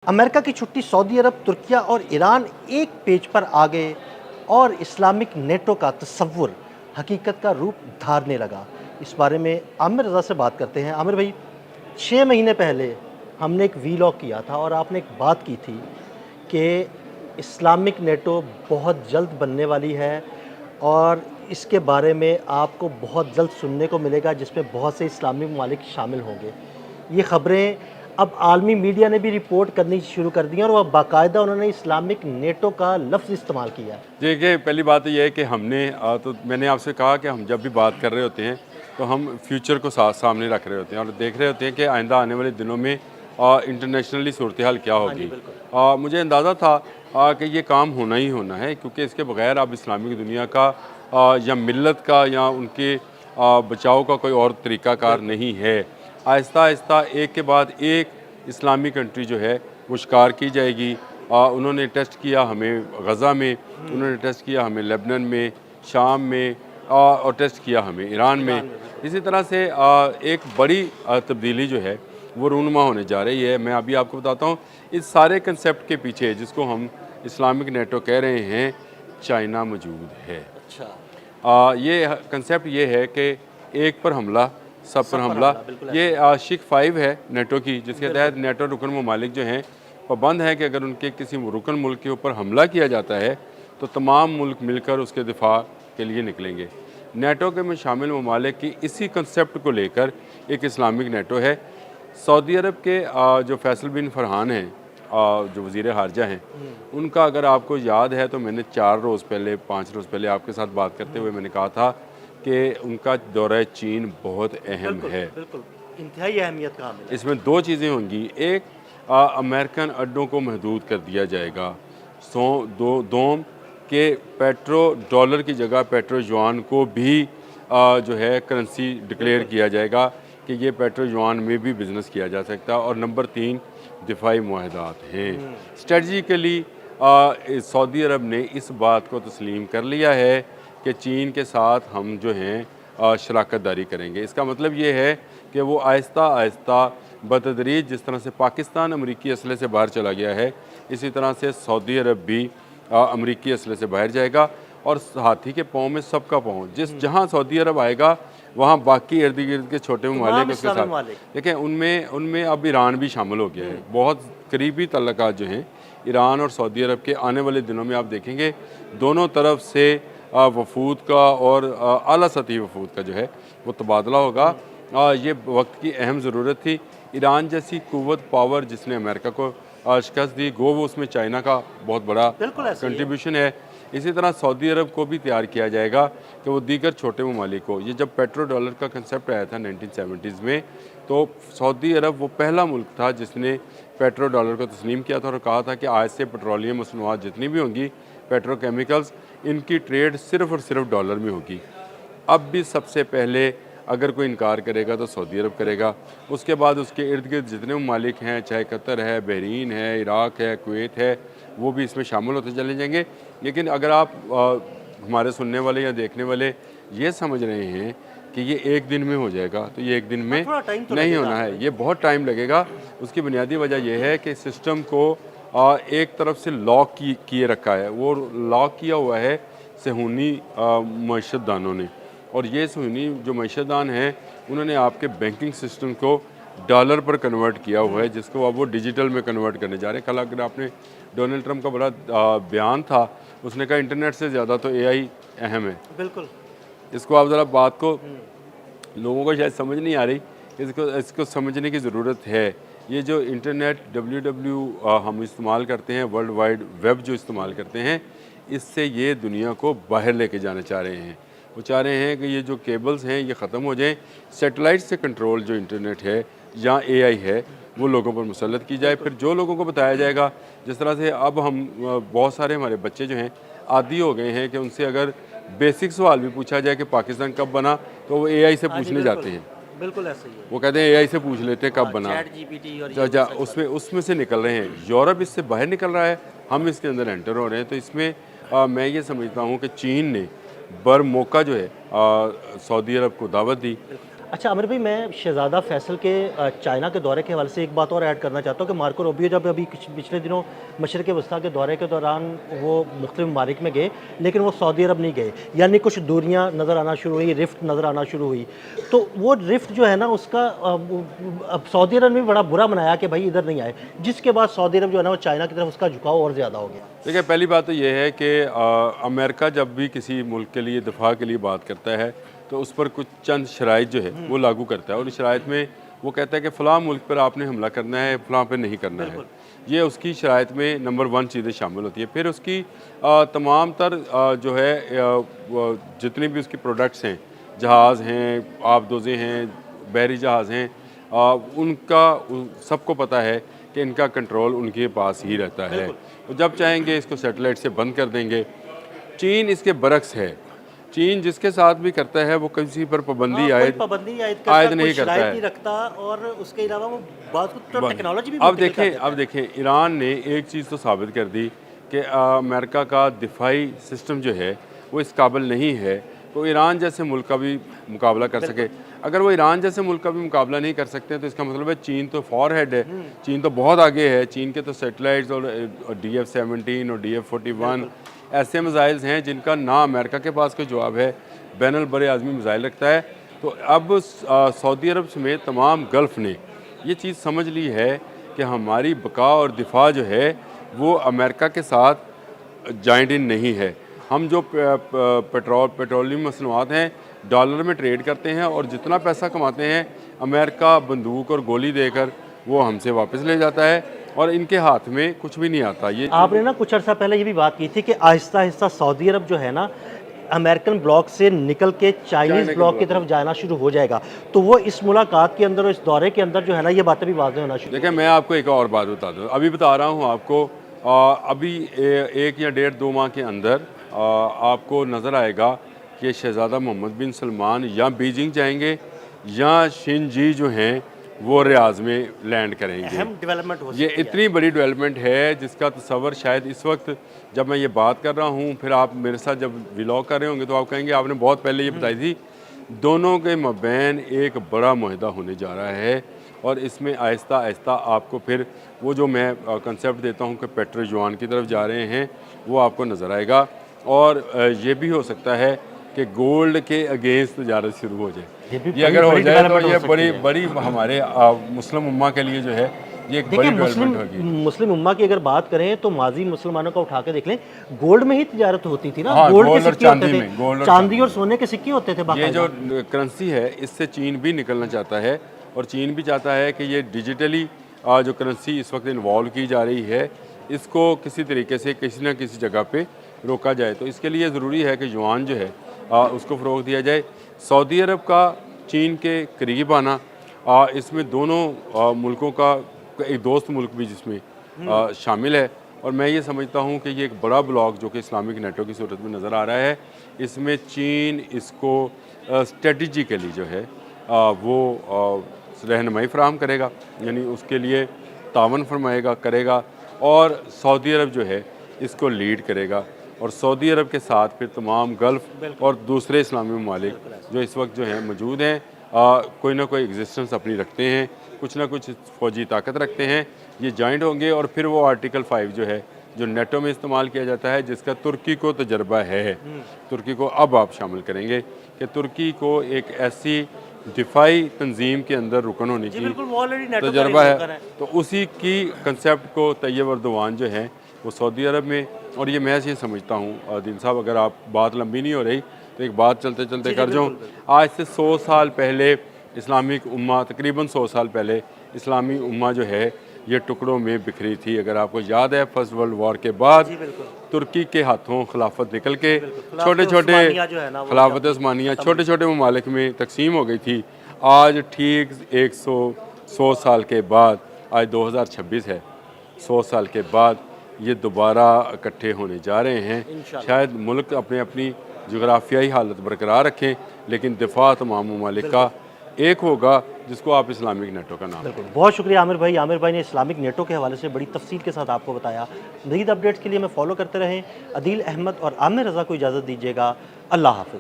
America की छुट्टी, Saudi अरब, तुर्किया और ईरान एक पेज पर आ गए और इस्लामिक नेटो का तस्वुर हकीकत का रूप धारने लगा। इस बारे में आमिर रज़ा से बात करते हैं। आमिर भाई, 6 महीने पहले हमने एक वीलॉग किया था और आपने एक बात की थी कि इस्लामिक नेटो बहुत जल्द बनने वाली है और इसके बारे में आपको बहुत जल्द सुनने को मिलेगा, जिसमें बहुत से इस्लामी ममालिक शामिल होंगे। ये ख़बरें अब आलमी मीडिया ने भी रिपोर्ट करनी शुरू कर दी हैं और वह बाकायदा उन्होंने इस्लामिक नेटो का लफ्ज़ इस्तेमाल किया है। देखिए, पहली बात तो ये है कि तो मैंने आपसे कहा कि हम जब भी बात कर रहे होते हैं तो हम फ्यूचर को सामने रख रहे होते हैं और देख रहे होते हैं कि आइंदा आने वाले दिनों में इंटरनेशनली सूरत हाल क्या हाँ जी, होगी। बिल्कुल। मुझे अंदाज़ा था कि ये काम होना ही होना है, क्योंकि इसके बगैर अब इस्लामिक दुनिया का या मिल्लत का या उनके बचाव का कोई और तरीक़ाकार नहीं है। आहिस्ता आहिस्ता एक के बाद एक इस्लामी कंट्री जो है वो शिकार की जाएगी। उन्होंने टेस्ट किया हमें गज़ा में, उन्होंने टेस्ट किया हमें लेबनान में, शाम में, और टेस्ट किया हमें ईरान में। इसी तरह से एक बड़ी तब्दीली जो है वो रूनुमा होने जा रही है। मैं अभी आपको बताता हूँ, इस सारे कंसेप्ट के पीछे जिसको हम इस्लामिक नेटो कह रहे हैं, चाइना मौजूद है। अच्छा। ये कंसेप्ट ये है कि एक पर हमला सब पर हमला। बिल्कुल ये शिक 5 है नेटो की, जिसके तहत नेटो रुकन ममालिक जो हैं पाबंद है कि अगर उनके किसी रुकन मुल्क के ऊपर हमला किया जाता है तो तमाम मुल्क मिलकर उसके दिफा के लिए निकलेंगे। नेटो के में शामिल ममालिक की इसी कंसेप्ट को लेकर एक इस्लामिक नेटो है। सऊदी अरब के जो फैसल बिन फरहान हैं, जो वज़ीर ख़ारजा हैं, उनका अगर आपको याद है तो मैंने 4 रोज़ पहले 5 रोज़ पहले आपके साथ बात करते हुए मैंने कहा था कि उनका दौरा चीन बहुत अहम है। बिल्कुल, इंतहाई अहमियत का हामिल है। इसमें 2 चीज़ें होंगी। एक, अमेरिकन अड्डों को महदूद कर दिया जाएगा। दोम के पेट्रो डॉलर की जगह पेट्रो युआन को भी जो है करेंसी डिक्लेयर किया जाएगा कि ये पेट्रो युआन में भी बिज़नेस किया जा सकता है। और नंबर 3, दिफाई मुआहदात हैं। स्ट्रेटजिकली सऊदी अरब ने इस बात को तस्लीम कर लिया है कि चीन के साथ हम जो हैं शराकत दारी करेंगे। इसका मतलब ये है कि वो आहिस्ता आहिस्ता बतदरीज, जिस तरह से पाकिस्तान अमरीकी असले से बाहर चला गया है, इसी तरह से सऊदी अरब भी अमरीकी असले से बाहर जाएगा। और हाथी के पाँव में सबका पाँव, जहाँ सऊदी अरब आएगा वहाँ बाकी इर्द गिर्द के छोटे ममालिक उसके साथ। देखें, उनमें अब ईरान भी शामिल हो गया है। बहुत करीबी तल्लुकात जो हैं ईरान और सऊदी अरब के, आने वाले दिनों में आप देखेंगे दोनों तरफ से वफूद का और आला सतही वफूद का जो है वो तबादला होगा। ये वक्त की अहम ज़रूरत थी। ईरान जैसी कुव्वत पावर जिसने अमेरिका को शिकस्त दी, गो वो उसमें चाइना का बहुत बड़ा कंट्रीब्यूशन है। इसी तरह सऊदी अरब को भी तैयार किया जाएगा कि वो दीगर छोटे ममालिक को, ये जब पेट्रो डॉलर का कंसेप्ट आया था 1970s में, तो सऊदी अरब वो पहला मुल्क था जिसने पेट्रो डॉलर को तस्लीम किया था और कहा था कि आज से पेट्रोलियम मसनूआत जितनी भी होंगी, पेट्रोकेमिकल्स, इनकी ट्रेड सिर्फ़ और सिर्फ डॉलर में होगी। अब भी सबसे पहले अगर कोई इनकार करेगा तो सऊदी अरब करेगा। उसके बाद उसके इर्द गिर्द जितने ममालिक हैं, चाहे कतर है, बहरीन है, इराक़ है, कुवैत है, वो भी इसमें शामिल होते चले जाएंगे। लेकिन अगर आप हमारे सुनने वाले या देखने वाले ये समझ रहे हैं कि ये एक दिन में हो जाएगा, तो ये एक दिन में नहीं होना है, ये बहुत टाइम लगेगा। उसकी बुनियादी वजह यह है कि सिस्टम को एक तरफ से लॉक किए रखा है। वो लॉक किया हुआ है सहूनी मईशत दानों ने, और ये सहूनी जो मईशतदान हैं उन्होंने आपके बैंकिंग सिस्टम को डॉलर पर कन्वर्ट किया हुआ है, जिसको अब वो डिजिटल में कन्वर्ट करने जा रहे हैं। कल अगर आपने डोनाल्ड ट्रंप का बड़ा बयान था, उसने कहा इंटरनेट से ज़्यादा तो एआई अहम है। बिल्कुल। इसको आप ज़रा बात को, लोगों को शायद समझ नहीं आ रही, इसको समझने की ज़रूरत है। ये जो इंटरनेट हम इस्तेमाल करते हैं, वर्ल्ड वाइड वेब जो इस्तेमाल करते हैं, इससे ये दुनिया को बाहर लेके जाना चाह रहे हैं। वो चाह रहे हैं कि ये जो केबल्स हैं ये ख़त्म हो जाएं, सैटेलाइट से कंट्रोल जो इंटरनेट है या एआई है वो लोगों पर मुसल्लत की जाए। फिर जो लोगों को बताया जाएगा, जिस तरह से अब हम बहुत सारे हमारे बच्चे जो हैं आदी हो गए हैं कि उनसे अगर बेसिक सवाल भी पूछा जाए कि पाकिस्तान कब बना, तो वो एआई से पूछने जाते हैं। बिल्कुल ऐसे ही है। वो कहते हैं एआई से पूछ लेते हैं कब बना, उसमें से निकल रहे हैं। यूरोप इससे बाहर निकल रहा है, हम इसके अंदर एंटर हो रहे हैं। तो इसमें मैं ये समझता हूँ कि चीन ने बर मौका जो है सऊदी अरब को दावत दी। अच्छा आमिर भाई, मैं शहज़ादा फैसल के चाइना के दौरे के हवाले से एक बात और ऐड करना चाहता हूँ कि मार्को रूबियो जब अभी पिछले दिनों मशरक़ वस्ती के दौरे के दौरान वो मुख्तलिफ ममालिक में गए, लेकिन वो सऊदी अरब नहीं गए, यानी कुछ दूरियाँ नज़र आना शुरू हुई, रिफ्ट नज़र आना शुरू हुई। तो वो रिफ्ट जो है ना उसका अब सऊदी अरब ने भी बड़ा बुरा मनाया कि भाई इधर नहीं आए, जिसके बाद सऊदी अरब जो है ना वो चाइना की तरफ उसका झुकाव और ज़्यादा हो गया। देखिए, पहली बात तो ये है कि अमेरिका जब भी किसी मुल्क के लिए दिफा के लिए बात करता है तो उस पर कुछ चंद शराइत जो है वो लागू करता है, और इस शराइत में वो कहता है कि फ़लाँ मुल्क पर आपने हमला करना है, फ़लाँ पे नहीं करना है। ये उसकी शराइत में नंबर 1 चीज़ें शामिल होती है। फिर उसकी तमाम तर जो है जितनी भी उसकी प्रोडक्ट्स हैं, जहाज़ हैं, आबदोज़े हैं, बहरी जहाज़ हैं, उनका सबको पता है कि इनका कंट्रोल उनके पास ही रहता है। तो जब चाहेंगे इसको सैटेलाइट से बंद कर देंगे। चीन इसके बरक्स है। चीन जिसके साथ भी करता है वो किसी पर पाबंदी आयद नहीं करता है, नहीं रखता, और उसके अलावा वो बात तो टेक्नोलॉजी भी अब देखें ईरान ने एक चीज़ तो साबित कर दी कि अमेरिका का दिफाई सिस्टम जो है वो इस काबिल नहीं है तो ईरान जैसे मुल्क का भी मुकाबला कर सके। अगर वो ईरान जैसे मुल्क का भी मुकाबला नहीं कर सकते तो इसका मतलब है चीन तो फॉरहेड है, चीन तो बहुत आगे है। चीन के तो सैटेलाइट्स और DF-17 और DF-41 ऐसे मिसाइल्स हैं जिनका ना अमेरिका के पास कोई जवाब है, बैनुल बरे आज़मी मिसाइल रखता है। तो अब सऊदी अरब समेत तमाम गल्फ़ ने ये चीज़ समझ ली है कि हमारी बका और दिफा जो है वो अमेरिका के साथ जॉइंट इन नहीं है। हम जो पेट्रोलियम मसनूआत हैं डॉलर में ट्रेड करते हैं, और जितना पैसा कमाते हैं अमेरिका बंदूक और गोली देकर वो हमसे वापस ले जाता है, और इनके हाथ में कुछ भी नहीं आता। ये आपने ना कुछ अर्सा पहले ये भी बात की थी कि आहिस्ता आहिस्ता सऊदी अरब जो है ना अमेरिकन ब्लॉक से निकल के चाइनीज़ ब्लॉक की तरफ जाना शुरू हो जाएगा। तो वो इस मुलाकात के अंदर और इस दौरे के अंदर जो है ना ये बातें भी वाज़ेह होना शुरू। देखिए, मैं आपको एक और बात बता दूँ, अभी बता रहा हूँ आपको, अभी 1 या 1.5-2 माह के अंदर आपको नज़र आएगा कि शहज़ादा मोहम्मद बिन सलमान या बीजिंग जाएंगे या शिनजी जो हैं वो रियाज में लैंड करेंगे। अहम डेवलपमेंट हो सकती ये है। इतनी बड़ी डेवलपमेंट है जिसका तस्वर शायद इस वक्त जब मैं ये बात कर रहा हूँ, फिर आप मेरे साथ जब व्लॉग कर रहे होंगे तो आप कहेंगे आपने बहुत पहले ये बताई थी। दोनों के मबैन एक बड़ा मुआहदा होने जा रहा है, और इसमें आहिस्ता आहिस्ता आपको फिर वो जो मैं कंसेप्ट देता हूँ कि पेट्रो युआन की तरफ जा रहे हैं वो आपको नज़र आएगा। और ये भी हो सकता है कि गोल्ड के अगेंस्ट तजारत शुरू हो जाए। ये अगर हो जाए तो ये बड़ी हमारे मुस्लिम उम्मा के लिए जो है ये एक बड़ी डेवलपमेंट होगी। मुस्लिम उम्मा की अगर बात करें तो माजी मुसलमानों का उठा के देख लें, गोल्ड में ही तिजारत होती थी ना। हाँ, गोल्ड और के सिक्के चांदी होते में, थे, गोल्ड और चांदी और सोने के सिक्के होते थे। ये जो करेंसी है इससे चीन भी निकलना चाहता है, और चीन भी चाहता है कि ये डिजिटली जो करेंसी इस वक्त इन्वॉल्व की जा रही है इसको किसी तरीके से किसी न किसी जगह पे रोका जाए। तो इसके लिए ज़रूरी है कि युआन जो है उसको फ़रोग़ दिया जाए। सऊदी अरब का चीन के करीब आना, इसमें दोनों मुल्कों का एक दोस्त मुल्क भी जिसमें शामिल है, और मैं ये समझता हूँ कि ये एक बड़ा ब्लॉक जो कि इस्लामिक नेटो की सूरत में नज़र आ रहा है, इसमें चीन इसको स्ट्रेटजिकली जो है वो रहनुमाई फराहम करेगा, यानी उसके लिए तावन फरमाएगा करेगा, और सऊदी अरब जो है इसको लीड करेगा। और सऊदी अरब के साथ फिर तमाम गल्फ़ और दूसरे इस्लामी ममालिक जो इस वक्त जो हैं मौजूद हैं, कोई ना कोई एग्जिस्टेंस अपनी रखते हैं, कुछ ना कुछ फ़ौजी ताकत रखते हैं, ये जॉइंट होंगे। और फिर वो आर्टिकल 5 जो है जो नेटो में इस्तेमाल किया जाता है, जिसका तुर्की को तजर्बा है, तुर्की को अब आप शामिल करेंगे कि तुर्की को एक ऐसी दिफाई तंजीम के अंदर रुकन होने की तजर्बा है। तो उसी की कंसेप्ट को तैयब अर्दवान जो है वो सऊदी अरब में, और ये मैं ये समझता हूँ दीन साहब, अगर आप बात लंबी नहीं हो रही तो एक बात चलते चलते कर जाऊँ। आज से 100 साल पहले इस्लामिक उम्मा, तकरीबन 100 साल पहले इस्लामी उम्मा जो है ये टुकड़ों में बिखरी थी। अगर आपको याद है फर्स्ट वर्ल्ड वॉर के बाद तुर्की के हाथों खिलाफत निकल के छोटे छोटे खिलाफत उस्मानिया छोटे छोटे ममालिक में तकसीम हो गई थी। आज ठीक 100 साल के बाद, आज 2026 है, 100 साल के बाद ये दोबारा इकट्ठे होने जा रहे हैं। शायद मुल्क अपने अपनी जोग्राफियाई हालत बरकरार रखें, लेकिन दिफा तमाम ममालिक का एक होगा जिसको आप इस्लामिक नेटो का नाम। बिल्कुल, बहुत शुक्रिया आमिर भाई। आमिर भाई ने इस्लामिक नेटो के हवाले से बड़ी तफसील के साथ आपको बताया। मज़ीद अपडेट्स के लिए हमें फॉलो करते रहें। अदील अहमद और आमिर रज़ा को इजाज़त दीजिएगा। अल्लाह हाफ़िज़।